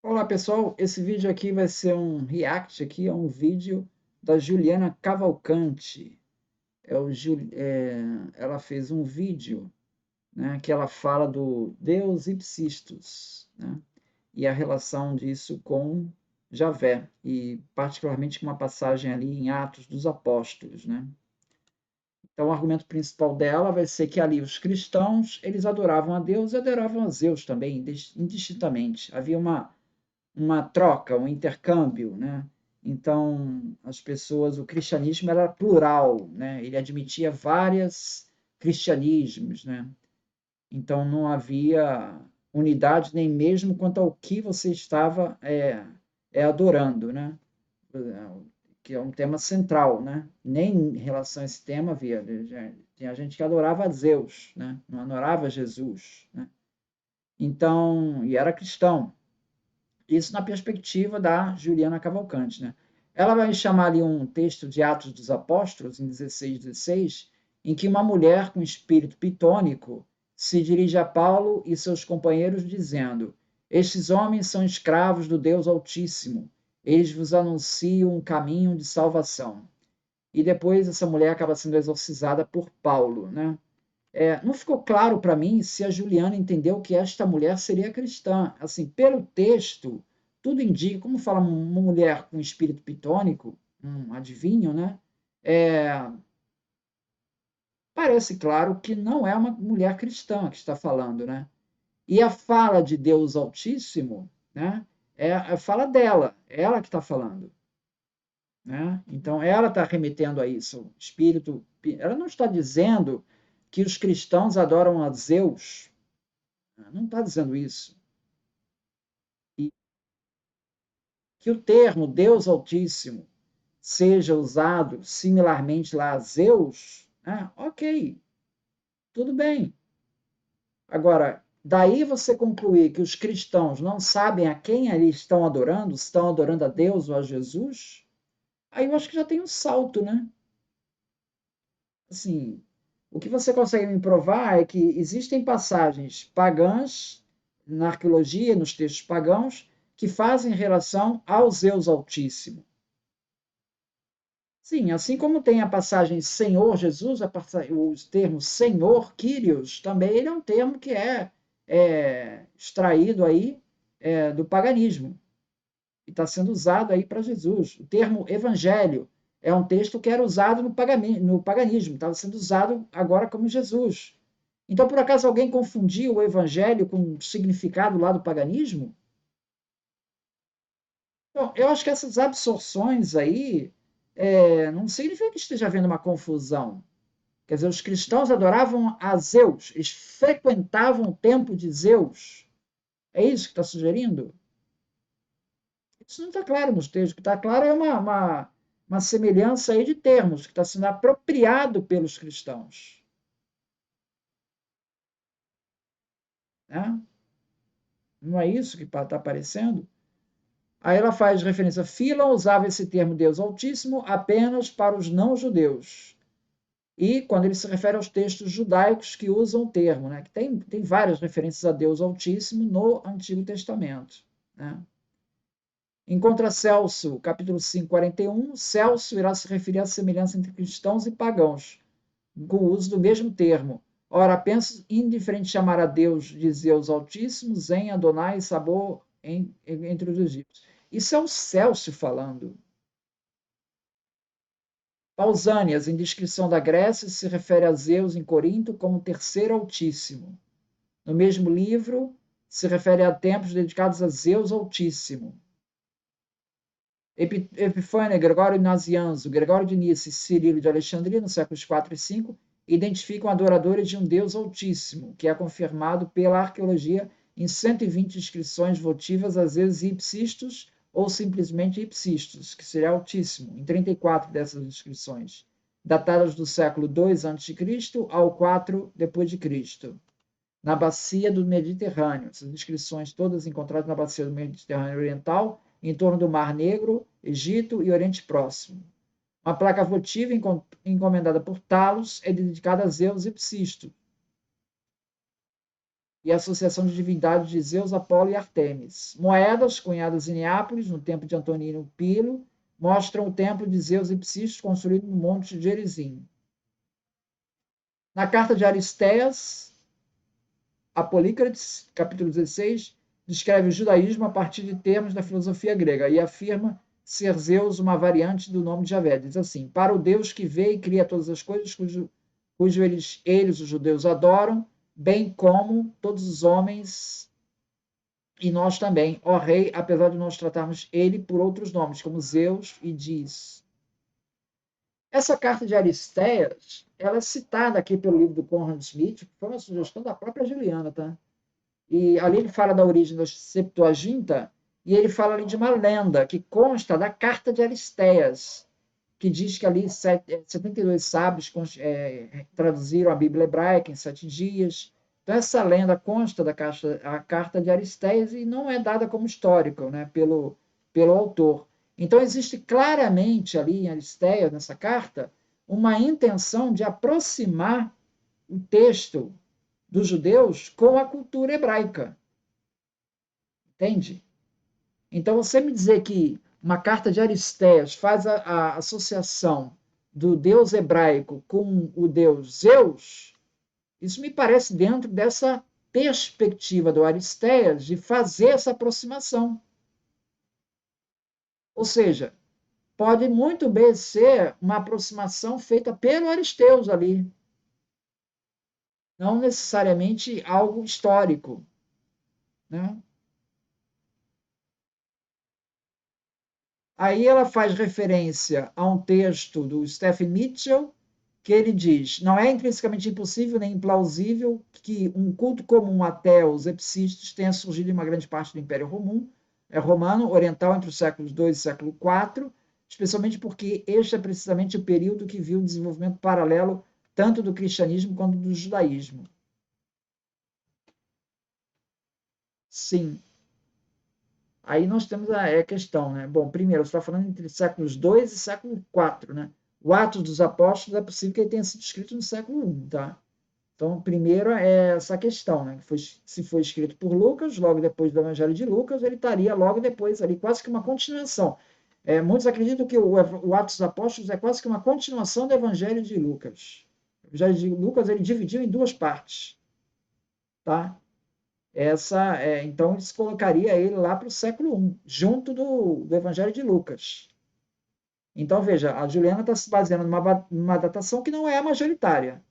Olá pessoal, esse vídeo aqui vai ser um react aqui a um vídeo da Juliana Cavalcante. Ela fez um vídeo, né, que ela fala do Deus Ipsistos, né, e a relação disso com Javé, e particularmente com uma passagem ali em Atos dos Apóstolos, né. Então o argumento principal dela vai ser que ali os cristãos, eles adoravam a Deus e adoravam a Zeus também, indistintamente. Havia uma troca, um intercâmbio, né? Então, as pessoas, o cristianismo era plural, né? Ele admitia vários cristianismos, né? Então, não havia unidade nem mesmo quanto ao que você estava adorando, né? Que é um tema central, né? Nem em relação a esse tema havia. Tinha gente que adorava a Zeus, né? Não adorava Jesus, né? Então, e era cristão. Isso na perspectiva da Juliana Cavalcante, né? Ela vai chamar ali um texto de Atos dos Apóstolos, em 16:16, em que uma mulher com espírito pitônico se dirige a Paulo e seus companheiros dizendo: Estes homens são escravos do Deus Altíssimo, eles vos anunciam um caminho de salvação. E depois essa mulher acaba sendo exorcizada por Paulo, né? Não ficou claro para mim se a Juliana entendeu que esta mulher seria cristã. Assim, pelo texto, tudo indica, como fala uma mulher com espírito pitônico, um adivinho, né? É, parece claro que não é uma mulher cristã que está falando, né? E a fala de Deus Altíssimo, né? É a fala dela, é ela que está falando, né? Então, ela está remetendo a isso. Espírito, ela não está dizendo que os cristãos adoram a Zeus. Não está dizendo isso. E que o termo Deus Altíssimo seja usado similarmente lá a Zeus, ok, tudo bem. Agora, daí você concluir que os cristãos não sabem a quem eles estão adorando a Deus ou a Jesus, aí eu acho que já tem um salto, né? Assim, o que você consegue me provar é que existem passagens pagãs na arqueologia, nos textos pagãos, que fazem relação ao Zeus Altíssimo. Sim, assim como tem a passagem Senhor Jesus, o termo Senhor, Kyrios, também ele é um termo que é extraído aí do paganismo e está sendo usado aí para Jesus. O termo Evangelho é um texto que era usado no paganismo, estava sendo usado agora como Jesus. Então, por acaso, alguém confundiu o Evangelho com o significado lá do paganismo? Então, eu acho que essas absorções aí não significa que esteja havendo uma confusão. Quer dizer, os cristãos adoravam a Zeus, eles frequentavam o templo de Zeus. É isso que está sugerindo? Isso não está claro nos textos. O que está claro é uma semelhança aí de termos, que está sendo apropriado pelos cristãos. Né? Não é isso que está aparecendo? Aí ela faz referência. Philon usava esse termo Deus Altíssimo apenas para os não-judeus. E quando ele se refere aos textos judaicos que usam o termo, né? Que tem várias referências a Deus Altíssimo no Antigo Testamento. Né? Encontra Celso, capítulo 5, 41, Celso irá se referir à semelhança entre cristãos e pagãos, com o uso do mesmo termo. Ora, penso indiferente chamar a Deus de Zeus Altíssimo, Zen, Adonai, Sabor, entre os egípcios. Isso é o Celso falando. Pausânias, em descrição da Grécia, se refere a Zeus em Corinto como terceiro Altíssimo. No mesmo livro, se refere a templos dedicados a Zeus Altíssimo. Epifânio, Gregório Nazianzo, Gregório de Nice e Cirilo de Alexandria, nos séculos 4 e 5, identificam adoradores de um Deus Altíssimo, que é confirmado pela arqueologia em 120 inscrições votivas, às vezes ipsistos ou simplesmente ipsistos, que seria Altíssimo, em 34 dessas inscrições, datadas do século II a.C. ao 4 depois de Cristo, na bacia do Mediterrâneo. Essas inscrições todas encontradas na bacia do Mediterrâneo Oriental, em torno do Mar Negro, Egito e Oriente Próximo. Uma placa votiva encomendada por Talos é dedicada a Zeus e Psisto. e a associação de divindades de Zeus, Apolo e Artemis. Moedas cunhadas em Neápolis, no templo de Antonino Pilo, mostram o templo de Zeus e Psisto construído no Monte Gerizim. Na carta de Aristeias, Apolícrates, capítulo 16, descreve o judaísmo a partir de termos da filosofia grega e afirma ser Zeus uma variante do nome de Javé. Diz assim: para o Deus que vê e cria todas as coisas, cujo eles, os judeus, adoram, bem como todos os homens e nós também, ó rei, apesar de nós tratarmos ele por outros nomes, como Zeus e Dis. Essa carta de Aristeias, ela é citada aqui pelo livro do Conrad Smith, que foi uma sugestão da própria Juliana, tá? E ali ele fala da origem da Septuaginta, e ele fala ali de uma lenda que consta da carta de Aristeias, que diz que ali 72 sábios traduziram a Bíblia hebraica em 7 dias. Então, essa lenda consta da carta de Aristeias e não é dada como histórica, né, pelo autor. Então, existe claramente ali em Aristeias, nessa carta, uma intenção de aproximar o texto dos judeus com a cultura hebraica. Entende? Então, você me dizer que uma carta de Aristeias faz a associação do deus hebraico com o deus Zeus, isso me parece dentro dessa perspectiva do Aristeias de fazer essa aproximação. Ou seja, pode muito bem ser uma aproximação feita pelo Aristeus ali, não necessariamente algo histórico, né? Aí ela faz referência a um texto do Stephen Mitchell, que ele diz: não é intrinsecamente impossível nem implausível que um culto comum até os epsísticos tenha surgido em uma grande parte do Império Romano Oriental entre os séculos II e século IV, especialmente porque este é precisamente o período que viu o desenvolvimento paralelo tanto do cristianismo quanto do judaísmo. Sim. Aí nós temos a questão, né? Bom, primeiro, você está falando entre séculos II e século IV, né? O Atos dos Apóstolos é possível que ele tenha sido escrito no século I, tá? Então, primeiro é essa questão, né? Se foi escrito por Lucas, logo depois do Evangelho de Lucas, ele estaria logo depois ali, quase que uma continuação. Muitos acreditam que o Atos dos Apóstolos é quase que uma continuação do Evangelho de Lucas. O Evangelho de Lucas ele dividiu em duas partes, tá? Então, isso colocaria ele lá para o século I, junto do Evangelho de Lucas. Então, veja, a Juliana está se baseando numa datação que não é a majoritária.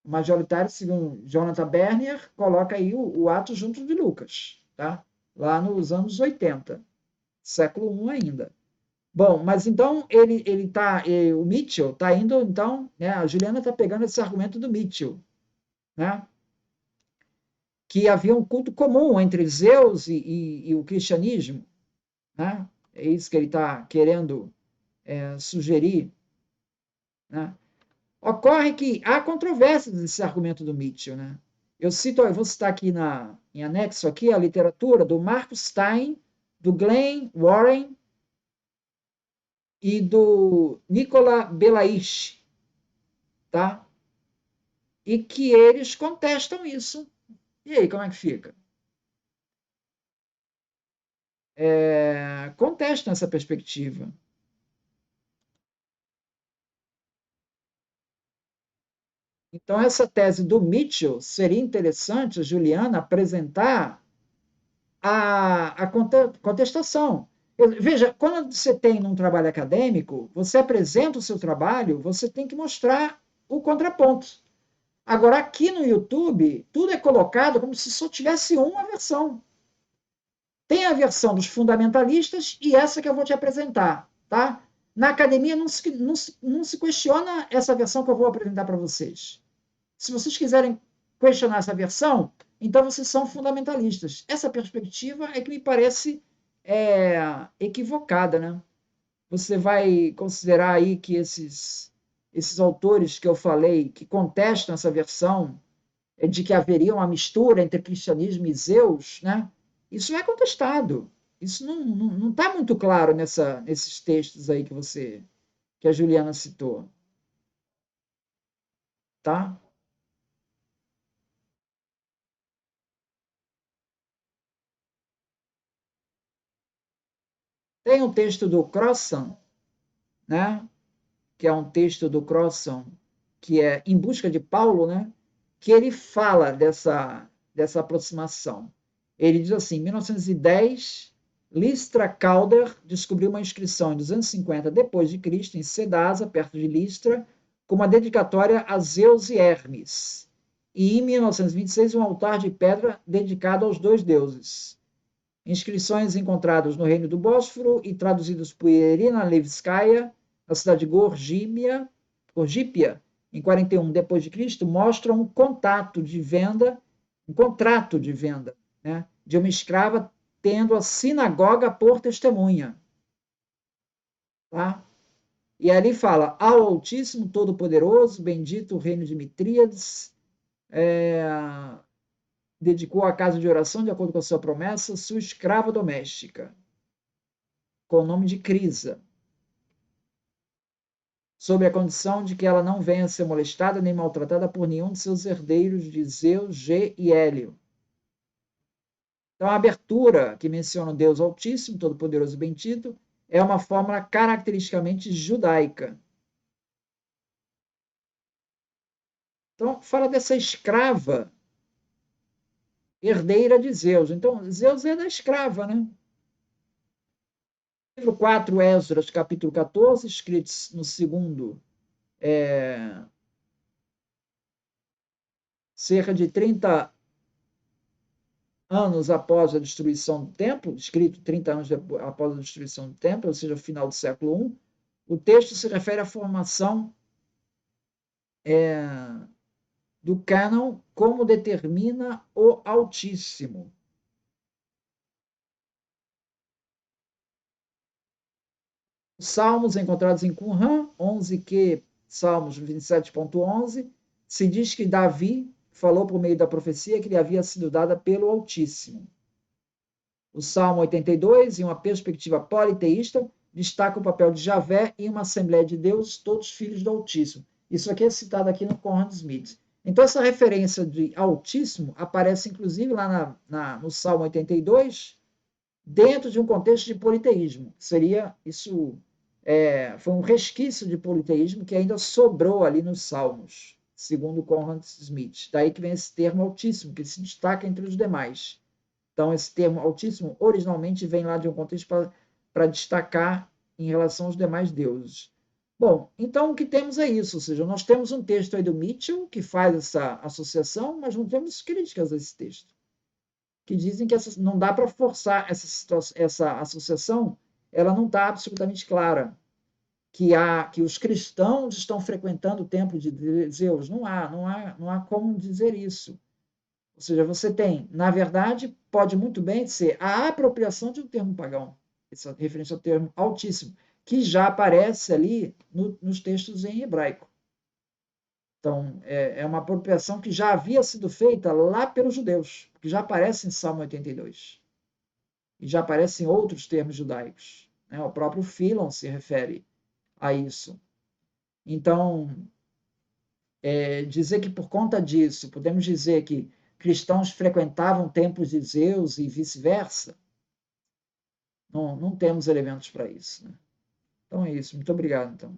O majoritário, segundo Jonathan Bernier, coloca aí o Atos junto de Lucas, tá? Lá nos anos 80, século I ainda. Bom, mas então o Mitchell está indo, então, né, a Juliana está pegando esse argumento do Mitchell, né? Que havia um culto comum entre Zeus e o cristianismo, né? É isso que ele está querendo sugerir, né? Ocorre que há controvérsias nesse argumento do Mitchell, né? Eu vou citar aqui em anexo aqui a literatura do Marco Stein, do Glenn Warren e do Nicola Belaish, tá? E que eles contestam isso. E aí, como é que fica? Contestam essa perspectiva. Então, essa tese do Mitchell seria interessante a Juliana apresentar a contestação. Veja, quando você tem num trabalho acadêmico, você apresenta o seu trabalho, você tem que mostrar o contraponto. Agora, aqui no YouTube, tudo é colocado como se só tivesse uma versão. Tem a versão dos fundamentalistas e essa que eu vou te apresentar, tá? Na academia não se questiona essa versão que eu vou apresentar para vocês. Se vocês quiserem questionar essa versão, então vocês são fundamentalistas. Essa perspectiva é que me parece equivocada, né? Você vai considerar aí que esses autores que eu falei, que contestam essa versão de que haveria uma mistura entre cristianismo e Zeus, né? Isso é contestado. Isso não está muito claro nesses textos aí que a Juliana citou, tá? Tem um texto do Crossan, né? Que é um texto do Crossan, que é Em Busca de Paulo, né? Que ele fala dessa aproximação. Ele diz assim, em 1910, Listra Calder descobriu uma inscrição em 250 depois de Cristo, em Cedasa, perto de Listra, com uma dedicatória a Zeus e Hermes. E em 1926, um altar de pedra dedicado aos dois deuses. Inscrições encontradas no Reino do Bósforo e traduzidas por Irina Levskaya, na cidade de Gorgípia, em 41 depois de Cristo, mostram um contrato de venda, né, de uma escrava tendo a sinagoga por testemunha, tá? E ali fala: ao Altíssimo Todo-Poderoso, bendito o reino de Mitríades, dedicou a casa de oração, de acordo com a sua promessa, sua escrava doméstica, com o nome de Crisa, sob a condição de que ela não venha a ser molestada nem maltratada por nenhum de seus herdeiros de Zeus, G e Hélio. Então, a abertura que menciona o Deus Altíssimo, Todo-Poderoso e Bendito, é uma fórmula caracteristicamente judaica. Então, fala dessa escrava herdeira de Zeus. Então, Zeus é da escrava, né? Livro 4, Esdras, capítulo 14, escrito no segundo, cerca de 30 anos após a destruição do templo, escrito 30 anos após a destruição do templo, ou seja, final do século I, o texto se refere à formação do cânon como determina o Altíssimo. Os salmos encontrados em Qumran, 11q, Salmos 27.11, se diz que Davi falou por meio da profecia que lhe havia sido dada pelo Altíssimo. O Salmo 82, em uma perspectiva politeísta, destaca o papel de Javé em uma Assembleia de Deus, todos filhos do Altíssimo. Isso aqui é citado aqui no Conrad Smith. Então, essa referência de Altíssimo aparece, inclusive, lá no Salmo 82, dentro de um contexto de politeísmo. Seria isso, foi um resquício de politeísmo que ainda sobrou ali nos Salmos, segundo Conrad Smith. Daí que vem esse termo Altíssimo, que se destaca entre os demais. Então, esse termo Altíssimo originalmente vem lá de um contexto para destacar em relação aos demais deuses. Bom, então o que temos é isso, ou seja, nós temos um texto aí do Mitchell que faz essa associação, mas não temos críticas a esse texto, que dizem que não dá para forçar essa associação, ela não está absolutamente clara, que os cristãos estão frequentando o templo de Zeus. Não há como dizer isso. Ou seja, você tem, na verdade, pode muito bem ser a apropriação de um termo pagão, essa referência ao termo Altíssimo, que já aparece ali nos textos em hebraico. Então, é uma apropriação que já havia sido feita lá pelos judeus, que já aparece em Salmo 82. E já aparece em outros termos judaicos. Né? O próprio Philon se refere a isso. Então, dizer que por conta disso, podemos dizer que cristãos frequentavam templos de Zeus e vice-versa, não temos elementos para isso. Né? Então é isso. Muito obrigado, então.